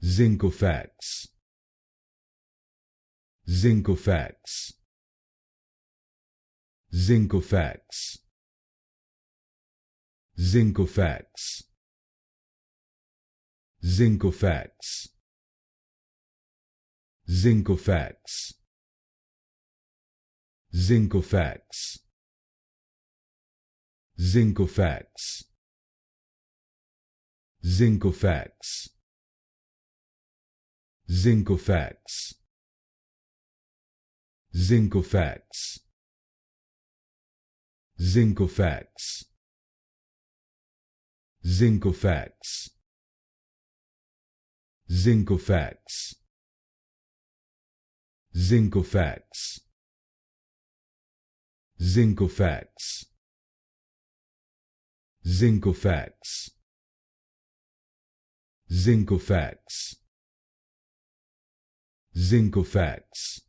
Zincofax, Zincofax, Zincofax, Zincofax, Zincofax, Zincofax, Zincofax, Zincofax, Zincofax, Zincofax, Zincofax, Zincofax, Zincofax, Zincofax, Zincofax, Zincofax, Zincofax, Zincofax, Zincofax,